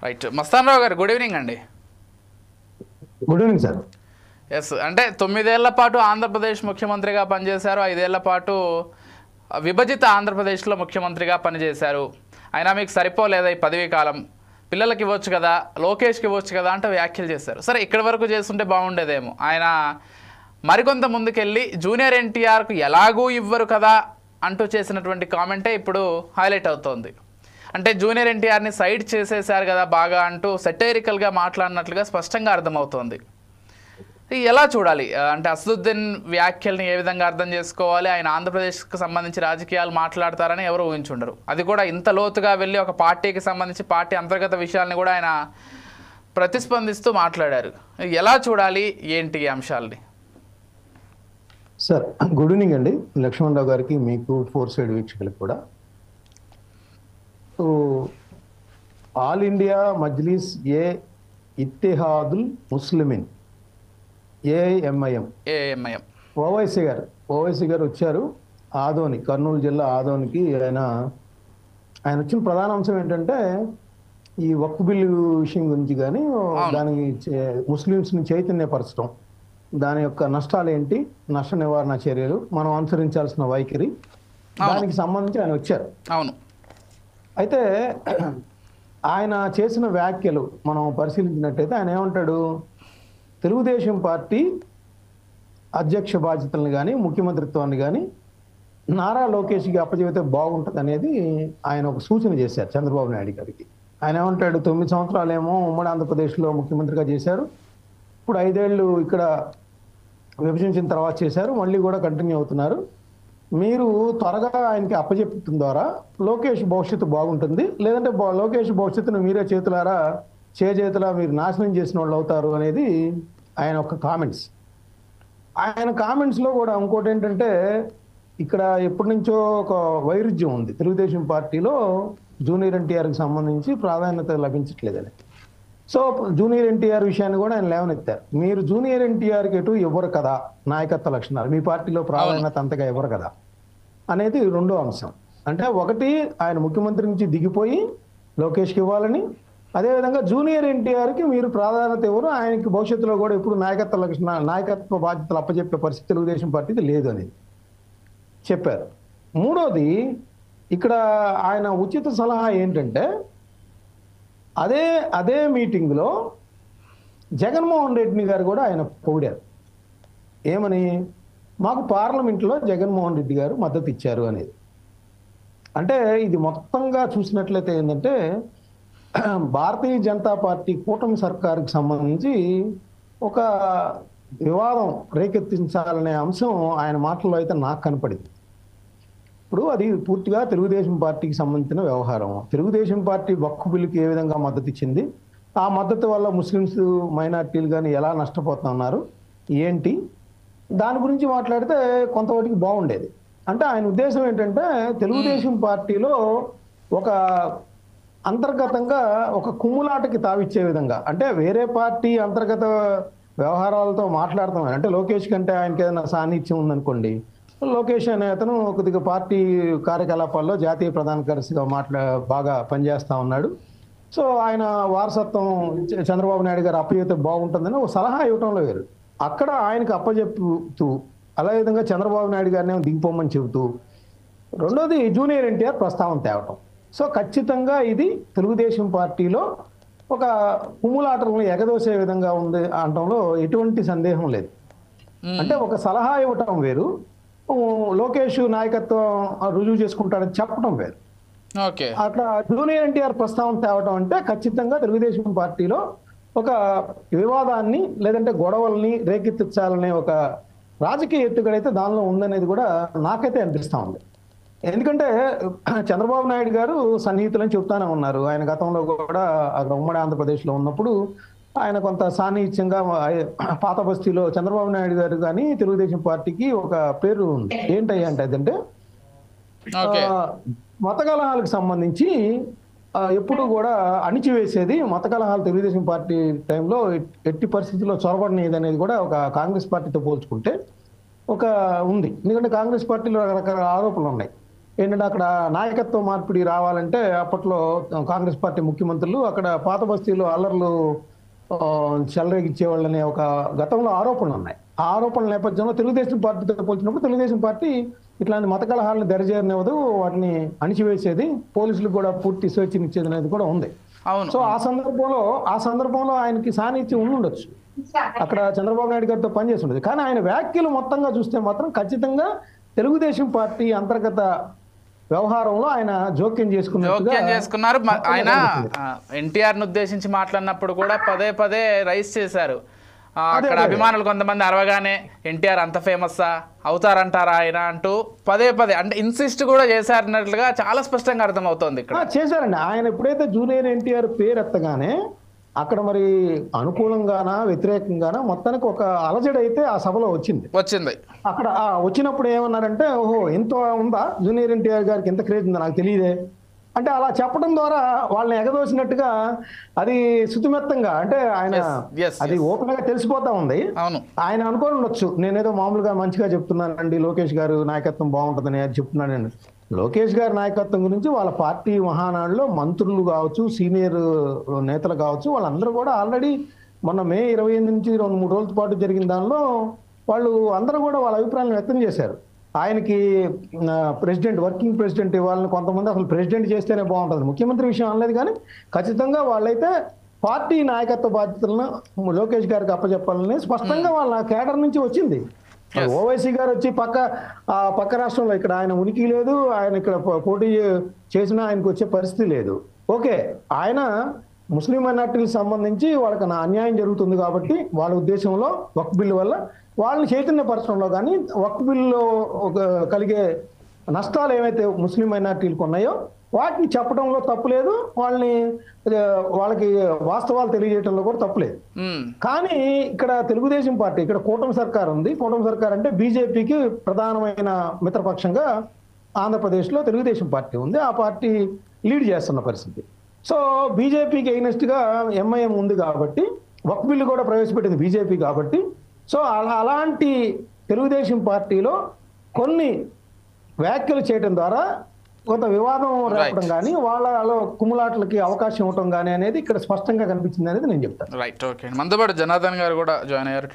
Right. Mastan రావు గారు, good evening అండి. Good evening sir. Yes, అంటే 9 ఏళ్ల పాటు ఆంధ్రప్రదేశ్ ముఖ్యమంత్రిగా పనిచేశారు. 5 ఏళ్ల పాటు విభజిత ఆంధ్రప్రదేశ్లో ముఖ్యమంత్రిగా పనిచేశారు. అయినా మీకు సరిపోలేదా ఈ పదవీ కాలం? పిల్లలకి ఇవ్వచ్చు కదా, లోకేష్కి ఇవ్వచ్చు కదా అంటే వ్యాఖ్యలు చేశారు. సరే, ఇక్కడి వరకు చేస్తుంటే బాగుండేదేమో. ఆయన మరికొంత ముందుకెళ్ళి జూనియర్ ఎన్టీఆర్కు ఎలాగూ ఇవ్వరు కదా అంటూ చేసినటువంటి కామెంటే ఇప్పుడు హైలైట్ అవుతోంది. అంటే జూనియర్ ఎన్టీఆర్ని సైడ్ చేసేశారు కదా బాగా అంటూ సెటైరికల్గా మాట్లాడినట్లుగా స్పష్టంగా అర్థమవుతోంది. ఎలా చూడాలి? అంటే అసదుద్దీన్ వ్యాఖ్యల్ని ఏ విధంగా అర్థం చేసుకోవాలి? ఆయన ఆంధ్రప్రదేశ్కి సంబంధించి రాజకీయాలు మాట్లాడతారని ఎవరు ఊహించుండరు. అది కూడా ఇంత లోతుగా వెళ్ళి ఒక పార్టీకి సంబంధించి పార్టీ అంతర్గత విషయాల్ని కూడా ఆయన ప్రతిస్పందిస్తూ మాట్లాడారు. ఎలా చూడాలి ఏంటి ఈ అంశాలని? సార్, గుడ్ ఈవినింగ్ అండి. లక్ష్మణరావు గారికి, మీకు, ఫోర్ సైడ్ వీక్షకులకు కూడా. ఆల్ ఇండియా మజ్లిస్ ఏ ఇత్తెహాదుల్ ముస్లిమిన్ ఏఎంఐఎం ఓవైసీ గారు వచ్చారు ఆదోని, కర్నూలు జిల్లా ఆదోనికి. ఆయన వచ్చిన ప్రధాన అంశం ఏంటంటే ఈ వక్ఫ్ బిల్లు విషయం గురించి కానీ దానికి ముస్లిమ్స్ని చైతన్యపరచడం, దాని యొక్క నష్టాలు ఏంటి, నష్ట నివారణ చర్యలు, మనం అనుసరించాల్సిన వైఖరి, దానికి సంబంధించి ఆయన వచ్చారు. అవును. అయితే ఆయన చేసిన వ్యాఖ్యలు మనం పరిశీలించినట్టయితే ఆయన ఏమంటాడు, తెలుగుదేశం పార్టీ అధ్యక్ష బాధ్యతలను కానీ ముఖ్యమంత్రిత్వాన్ని కానీ నారా లోకేష్కి అప్పచెబితే బాగుంటుంది అనేది ఆయన ఒక సూచన చేశారు చంద్రబాబు నాయుడు గారికి. ఆయన ఏమంటాడు, 9 సంవత్సరాలేమో ఉమ్మడి ఆంధ్రప్రదేశ్లో ముఖ్యమంత్రిగా చేశారు, ఇప్పుడు 5 ఏళ్ళు ఇక్కడ విభజించిన తర్వాత చేశారు, మళ్ళీ కూడా కంటిన్యూ అవుతున్నారు. మీరు త్వరగా ఆయనకి అప్పచెప్పడం ద్వారా లోకేష్ భవిష్యత్తు బాగుంటుంది, లేదంటే లోకేష్ భవిష్యత్తును మీరే చేతులా మీరు నాశనం చేసిన వాళ్ళు అవుతారు అనేది ఆయన ఒక కామెంట్స్. ఆయన కామెంట్స్లో కూడా ఇంకోటి ఏంటంటే, ఇక్కడ ఎప్పటి నుంచో ఒక వైరుధ్యం ఉంది తెలుగుదేశం పార్టీలో, జూనియర్ ఎన్టీఆర్కి సంబంధించి ప్రాధాన్యత లభించట్లేదని. సో జూనియర్ ఎన్టీఆర్ విషయాన్ని కూడా ఆయన లేవనెత్తారు. మీరు జూనియర్ ఎన్టీఆర్కి ఎటు ఇవ్వరు కదా నాయకత్వ లక్షణాలు, మీ పార్టీలో ప్రాధాన్యత అంతగా ఇవ్వరు కదా అనేది రెండో అంశం. అంటే ఒకటి, ఆయన ముఖ్యమంత్రి నుంచి దిగిపోయి లోకేష్కి ఇవ్వాలని, అదేవిధంగా జూనియర్ ఎన్టీఆర్కి మీరు ప్రాధాన్యత ఇవ్వరు, ఆయనకి భవిష్యత్తులో కూడా ఇప్పుడు నాయకత్వ బాధ్యతలు అప్పచెప్పే పరిస్థితి తెలుగుదేశం పార్టీకి లేదు అనేది చెప్పారు. మూడోది, ఇక్కడ ఆయన ఉచిత సలహా ఏంటంటే, అదే మీటింగ్లో జగన్మోహన్ రెడ్డి గారు కూడా ఆయన పొగిడారు. ఏమని? మాకు పార్లమెంట్లో జగన్మోహన్ రెడ్డి గారు మద్దతు ఇచ్చారు అనేది. అంటే ఇది మొత్తంగా చూసినట్లయితే ఏంటంటే, భారతీయ జనతా పార్టీ కూటమి సర్కారుకి సంబంధించి ఒక వివాదం రేకెత్తించాలనే అంశం ఆయన మాటల్లో అయితే నాకు కనపడింది. ఇప్పుడు అది పూర్తిగా తెలుగుదేశం పార్టీకి సంబంధించిన వ్యవహారం. తెలుగుదేశం పార్టీ వక్ఫ్ బిల్లుకి ఏ విధంగా మద్దతు ఇచ్చింది, ఆ మద్దతు వల్ల ముస్లిమ్స్ మైనార్టీలు కానీ ఎలా నష్టపోతున్నారు ఏంటి, దాని గురించి మాట్లాడితే కొంతవరకు బాగుండేది. అంటే ఆయన ఉద్దేశం ఏంటంటే, తెలుగుదేశం పార్టీలో ఒక అంతర్గతంగా ఒక కుమ్ములాటకి తావిచ్చే విధంగా, అంటే వేరే పార్టీ అంతర్గత వ్యవహారాలతో మాట్లాడతాం. అంటే లోకేష్ కంటే ఆయనకి ఏదైనా సాన్నిధ్యం ఉందనుకోండి, లోకేష్ అనే అతను కొద్దిగా పార్టీ కార్యకలాపాల్లో జాతీయ ప్రధాన కార్యదర్శిగా బాగా పనిచేస్తూ ఉన్నాడు. సో ఆయన వారసత్వం చంద్రబాబు నాయుడు గారు అప్పచెప్తే బాగుంటుందని ఒక సలహా ఇవ్వటంలో వేరు. అక్కడ ఆయనకు అప్పచెప్పుతూ అదే విధంగా చంద్రబాబు నాయుడు గారిని దిగిపోమని చెబుతూ, రెండోది జూనియర్ ఎన్టీఆర్ ప్రస్తావన తేవటం. సో ఖచ్చితంగా ఇది తెలుగుదేశం పార్టీలో ఒక కుమ్ములాటలను ఎగదోసే విధంగా ఉంది అనటంలో ఎటువంటి సందేహం లేదు. అంటే ఒక సలహా ఇవ్వటం వేరు, లోకేష్ నాయకత్వం రుజువు చేసుకుంటాడని చెప్పడం వేరు. అట్లా జూనియర్ ఎన్టీఆర్ ప్రస్తావన తేవటం అంటే ఖచ్చితంగా తెలుగుదేశం పార్టీలో ఒక వివాదాన్ని లేదంటే గొడవల్ని రేకెత్తించాలనే ఒక రాజకీయ ఎత్తుగడైతే దానిలో ఉందనేది కూడా నాకైతే అనిపిస్తూ ఉంది. ఎందుకంటే చంద్రబాబు నాయుడు గారు సన్నిహితులని చెప్తానే ఉన్నారు. ఆయన గతంలో కూడా అక్కడ ఉమ్మడి ఆంధ్రప్రదేశ్లో ఉన్నప్పుడు ఆయన కొంత సాన్నిహిత్యంగా పాత బస్తీలో చంద్రబాబు నాయుడు గారు కానీ తెలుగుదేశం పార్టీకి ఒక పేరు ఉంది. ఏంటంటే అదంటే మత కలహాలకు సంబంధించి ఎప్పుడు కూడా అణిచివేసేది, మత కలహాలు తెలుగుదేశం పార్టీ టైంలో ఎట్టి పరిస్థితుల్లో చొరబడినది అనేది కూడా ఒక కాంగ్రెస్ పార్టీతో పోల్చుకుంటే ఒక ఉంది. ఎందుకంటే కాంగ్రెస్ పార్టీలో రకరకాల ఆరోపణలు ఉన్నాయి. ఏంటంటే అక్కడ నాయకత్వ మార్పిడి రావాలంటే అప్పట్లో కాంగ్రెస్ పార్టీ ముఖ్యమంత్రులు అక్కడ పాత బస్తీలో అల్లర్లు ఆ, చెలరేగిచ్చేవాళ్ళనే ఒక గతంలో ఆరోపణలు ఉన్నాయి. ఆ ఆరోపణల నేపథ్యంలో తెలుగుదేశం పార్టీతో పోల్చినప్పుడు తెలుగుదేశం పార్టీ ఇట్లాంటి మత కలహాలను దరిచేరనివ్వదు, వాటిని అణిచివేసేది, పోలీసులకు కూడా పూర్తి స్వేచ్ఛనిచ్చేది అనేది కూడా ఉంది. అవును. సో ఆ సందర్భంలో ఆయనకి సాన్నిధ్యం ఉండుండొచ్చు, అక్కడ చంద్రబాబు నాయుడు గారితో పనిచేసి ఉండదు. కానీ ఆయన వ్యాఖ్యలు మొత్తంగా చూస్తే మాత్రం ఖచ్చితంగా తెలుగుదేశం పార్టీ అంతర్గత వ్యవహారంలో ఆయన జోక్యం చేసుకున్నారు. ఆయన ఎన్టీఆర్ను ఉద్దేశించి మాట్లాడినప్పుడు కూడా పదే పదే రైస్ చేశారు. అక్కడ అభిమానులు కొంతమంది అరవగానే ఎన్టీఆర్ అంత ఫేమస్సా అవుతారంటారా ఆయన అంటూ పదే పదే అంటే ఇన్సిస్ట్ కూడా చేశారన్నట్లుగా చాలా స్పష్టంగా అర్థమవుతోంది ఇక్కడ. చేశారండి. ఆయన ఎప్పుడైతే జూనియర్ ఎన్టీఆర్ పేరు ఎత్తగానే అక్కడ మరి అనుకూలంగానా వ్యతిరేకంగానా మొత్తానికి ఒక అలజడి అయితే ఆ సభలో వచ్చింది. అక్కడ వచ్చినప్పుడు ఏమన్నారంటే, ఓహో ఇంత ఉందా జూనియర్ ఎన్టీఆర్ గారికి, ఎంత క్రేజ్ ఉందా నాకు తెలియదే అంటే అలా చెప్పడం ద్వారా వాళ్ళని ఎగదోసినట్టుగా అది శుతిమెత్తంగా అంటే ఆయన అది ఓపెన్ గా తెలిసిపోతా ఉంది. ఆయన అనుకోని ఉండొచ్చు నేనేదో మామూలుగా మంచిగా చెప్తున్నానండి, లోకేష్ గారు నాయకత్వం బాగుంటుందని అది చెప్తున్నానండి. లోకేష్ గారి నాయకత్వం గురించి వాళ్ళ పార్టీ మహానాడులో మంత్రులు కావచ్చు, సీనియర్ నేతలు కావచ్చు, వాళ్ళందరూ కూడా ఆల్రెడీ మొన్న మే 28 నుంచి 2-3 రోజుల పాటు జరిగిన దానిలో వాళ్ళు అందరూ కూడా వాళ్ళ అభిప్రాయాలను వ్యక్తం చేశారు. ఆయనకి ప్రెసిడెంట్, వర్కింగ్ ప్రెసిడెంట్ ఇవ్వాలని, కొంతమంది అసలు ప్రెసిడెంట్ చేస్తేనే బాగుంటుంది, ముఖ్యమంత్రి విషయం అనలేదు. కానీ ఖచ్చితంగా వాళ్ళైతే పార్టీ నాయకత్వ బాధ్యతలను లోకేష్ గారికి అప్పచెప్పాలని స్పష్టంగా వాళ్ళ కేడర్ నుంచి వచ్చింది. ఓవైసీ గారు వచ్చి పక్క రాష్ట్రంలో ఇక్కడ ఆయన ఉనికి లేదు, ఆయన ఇక్కడ పోటీ చేసినా ఆయనకు వచ్చే పరిస్థితి లేదు. ఓకే, ఆయన ముస్లిం మైనార్టీలకు సంబంధించి వాళ్ళకి అన్యాయం జరుగుతుంది కాబట్టి వాళ్ళ ఉద్దేశంలో వక్ఫ్ బిల్లు వల్ల వాళ్ళని చైతన్యపరచడంలో కానీ వక్ఫ్ బిల్లులో కలిగే నష్టాలు ఏవైతే ముస్లిం మైనార్టీలకు ఉన్నాయో వాటిని చెప్పడంలో తప్పులేదు, వాళ్ళకి వాస్తవాలు తెలియజేయడంలో కూడా తప్పులేదు. కానీ ఇక్కడ తెలుగుదేశం పార్టీ, ఇక్కడ కూటమి సర్కార్ ఉంది. కూటమి సర్కార్ అంటే బీజేపీకి ప్రధానమైన మిత్రపక్షంగా ఆంధ్రప్రదేశ్లో తెలుగుదేశం పార్టీ ఉంది. ఆ పార్టీ లీడ్ చేస్తున్న పరిస్థితి. సో బీజేపీకి ఎగ్నెస్ట్ గా ఎంఐఎం ఉంది కాబట్టి, వక్ఫ్ బిల్లు కూడా ప్రవేశపెట్టింది బీజేపీ కాబట్టి, సో అలాంటి తెలుగుదేశం పార్టీలో కొన్ని వ్యాఖ్యలు చేయడం ద్వారా కొంత వివాదం రేపడం కానీ వాళ్ళలో కుమ్ములాట్లకి అవకాశం ఇవ్వటం కానీ అనేది ఇక్కడ స్పష్టంగా కనిపించింది అనేది నేను చెప్తాను. Right, okay. మనతో పాటు జనార్దన్ గారు కూడా జాయిన్ అయ్యారు.